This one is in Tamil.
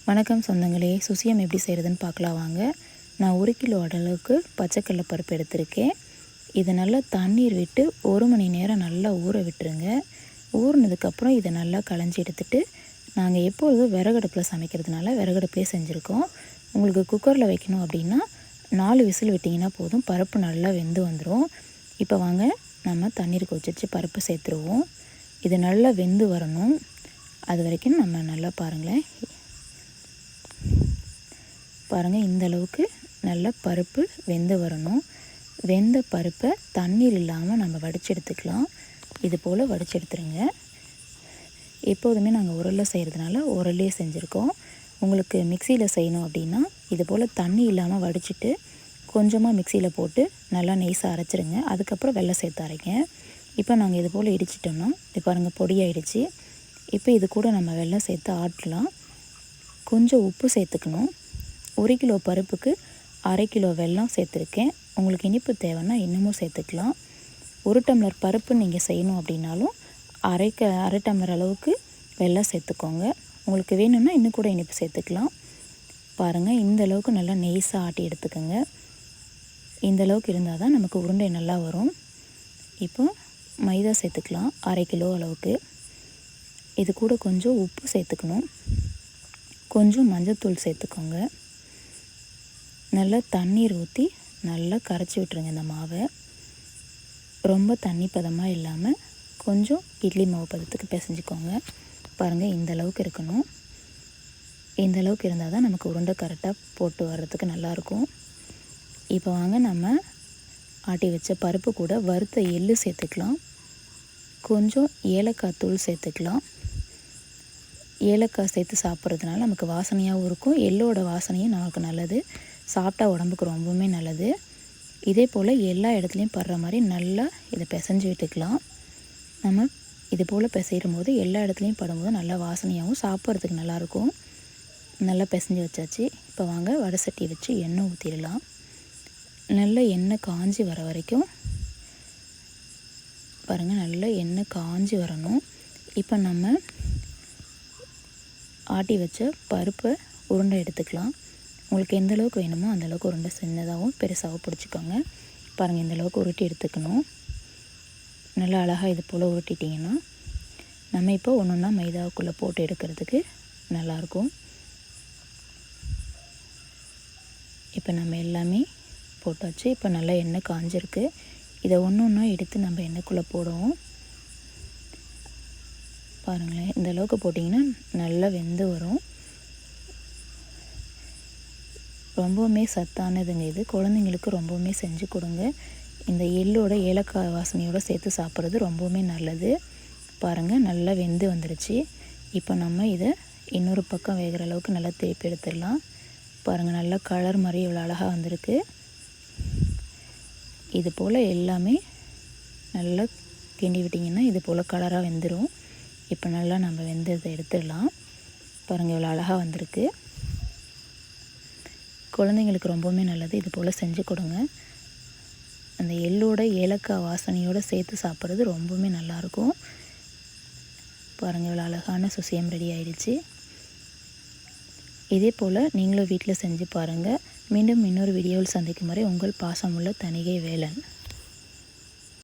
வணக்கம் சொந்தங்களே, சுசியம் எப்படி செய்கிறதுன்னு பார்க்கலாம் வாங்க. நான் 1 கிலோ அளவுக்கு பச்சைக்கடலை பருப்பு எடுத்திருக்கேன். இதை நல்லா தண்ணீர் விட்டு 1 மணி நேரம் நல்லா ஊற விட்டுருங்க. ஊறினதுக்கப்புறம் இதை நல்லா களைஞ்சி எடுத்துட்டு, நாங்கள் எப்பொழுதும் விறகடுப்பில் சமைக்கிறதுனால விறகடுப்புலேயே செஞ்சுருக்கோம். உங்களுக்கு குக்கரில் வைக்கணும் அப்படின்னா 4 விசில் விட்டிங்கன்னா போதும், பருப்பு நல்லா வெந்து வந்துடும். இப்போ வாங்க நம்ம தண்ணீர் கொதிச்சு பருப்பு சேர்த்துருவோம். இது நல்லா வெந்து வரணும். அது வரைக்கும் நம்ம நல்லா பாருங்கள், இந்த அளவுக்கு நல்ல பருப்பு வெந்து வரணும். வெந்த பருப்பை தண்ணீர் இல்லாமல் நம்ம வடித்து எடுத்துக்கலாம். இது போல் வடித்து எடுத்துருங்க. எப்போதுமே நாங்கள் உரலில் செய்கிறதுனால உரல்லே செஞ்சுருக்கோம். உங்களுக்கு மிக்சியில் செய்யணும் அப்படின்னா இது போல் தண்ணி இல்லாமல் வடிச்சிட்டு கொஞ்சமாக மிக்சியில் போட்டு நல்லா நைஸாக அரைச்சிருங்க. அதுக்கப்புறம் வெல்லம் சேர்த்து அரைங்க. இப்போ நாங்கள் இது போல் இடிச்சிட்டோம்னா இது பாருங்கள் பொடியாயிடுச்சு. இப்போ இது கூட நம்ம வெல்லம் சேர்த்து ஆட்டலாம். கொஞ்சம் உப்பு சேர்த்துக்கணும். 1 கிலோ பருப்புக்கு 1/2 கிலோ வெல்லம் சேர்த்துருக்கேன். உங்களுக்கு இனிப்பு தேவைன்னா இன்னமும் சேர்த்துக்கலாம். 1 டம்ளர் பருப்பு நீங்கள் செய்யணும் அப்படின்னாலும் அரை டம்ளர் அளவுக்கு வெல்லம் சேர்த்துக்கோங்க. உங்களுக்கு வேணும்னா இன்னும் கூட இனிப்பு சேர்த்துக்கலாம். பாருங்கள், இந்த அளவுக்கு நல்லா நெய்ஸாக ஆட்டி எடுத்துக்கோங்க. இந்த அளவுக்கு இருந்தால் தான் நமக்கு உருண்டை நல்லா வரும். இப்போ மைதா சேர்த்துக்கலாம் 1/2 கிலோ அளவுக்கு. இது கூட கொஞ்சம் உப்பு சேர்த்துக்கணும். கொஞ்சம் மஞ்சள்தூள் சேர்த்துக்கோங்க. நல்லா தண்ணீர் ஊற்றி நல்லா கரைச்சி விட்டுருங்க இந்த மாவை. ரொம்ப தண்ணி பதமாக இல்லாமல் கொஞ்சம் இட்லி மாவு பதத்துக்கு பிசைஞ்சிக்கோங்க. பாருங்கள், இந்த அளவுக்கு இருக்கணும். இந்த அளவுக்கு இருந்தால் தான் நமக்கு உருண்டை கரெக்டாக போட்டு வர்றதுக்கு நல்லாயிருக்கும். இப்போ வாங்க நம்ம ஆட்டி வச்ச பருப்பு கூட வறுத்த எள்ளு சேர்த்துக்கலாம். கொஞ்சம் ஏலக்காய் தூள் சேர்த்துக்கலாம். ஏலக்காய் சேர்த்து சாப்பிட்றதுனால நமக்கு வாசனையாகவும் இருக்கும். எள்ளோட வாசனையும் நமக்கு நல்லது, சாப்பிட்டா உடம்புக்கு ரொம்பவுமே நல்லது. இதே போல் எல்லா இடத்துலையும் படுற மாதிரி நல்லா இதை பிசைஞ்சு விட்டுக்கலாம். நம்ம இது போல் பிசையும் போது எல்லா இடத்துலையும் படும்போது நல்லா வாசனையாகவும் சாப்பிட்றதுக்கு நல்லாயிருக்கும். நல்லா பிசைஞ்சு வச்சாச்சு. இப்போ வாங்க வடை சட்டி வச்சு எண்ணெய் ஊற்றிடலாம். நல்லா எண்ணெய் காஞ்சி வர வரைக்கும் பாருங்கள், நல்லா எண்ணெய் காஞ்சி வரணும். இப்போ நம்ம ஆட்டி வச்ச பருப்பை உருண்டை எடுத்துக்கலாம். உங்களுக்கு எந்த அளவுக்கு வேணுமோ அந்தளவுக்கு உருண்டை சின்னதாகவும் பெருசாகவும் பிடிச்சிக்கோங்க. பாருங்கள், இந்த அளவுக்கு உருட்டி எடுத்துக்கணும். நல்லா அழகாக இது போல் உருட்டிட்டிங்கன்னா நம்ம இப்போ ஒன்று ஒன்றா மைதாவுக்குள்ளே போட்டு எடுக்கிறதுக்கு நல்லாயிருக்கும். இப்போ நம்ம எல்லாமே போட்டாச்சு. இப்போ நல்லா எண்ணெய் காஞ்சிருக்கு. இதை ஒன்று ஒன்றா எடுத்து நம்ம எண்ணெய்க்குள்ளே போடுவோம். பாருங்களேன், இந்த அளவுக்கு போட்டிங்கன்னா நல்லா வெந்து வரும். ரொம்பவுமே சத்தானதுங்க இது. குழந்தைங்களுக்கு ரொம்பவுமே செஞ்சு கொடுங்க. இந்த எள்ளோட ஏலக்காய் வாசனையோடு சேர்த்து சாப்பிட்றது ரொம்பவுமே நல்லது. பாருங்கள், நல்லா வெந்து வந்துடுச்சு. இப்போ நம்ம இதை இன்னொரு பக்கம் வேகிற அளவுக்கு நல்லா திருப்பி எடுத்துடலாம். பாருங்கள், நல்லா கலர் மாதிரி இவ்வளோ அழகாக வந்திருக்கு. இது போல் எல்லாமே நல்லா கிண்டி விட்டிங்கன்னா இது போல் கலராக வெந்துடும். இப்போ நல்லா நம்ம வெந்ததை எடுத்துடலாம். பாருங்கள், இவ்வளோ அழகாக வந்திருக்கு. குழந்தைங்களுக்கு ரொம்பவுமே நல்லது. இது போல் செஞ்சு கொடுங்க. அந்த எள்ளோட ஏலக்காய் வாசனையோடு சேர்த்து சாப்பிட்றது ரொம்பவுமே நல்லாயிருக்கும். பாருங்கள், இவ்வளோ அழகான சுசியம் ரெடி ஆயிடுச்சு. இதே போல் நீங்களும் வீட்டில் செஞ்சு பாருங்கள். மீண்டும் இன்னொரு வீடியோவில் சந்திக்கும் வரை உங்கள் பாசமுள்ள தணிகை வேலன்.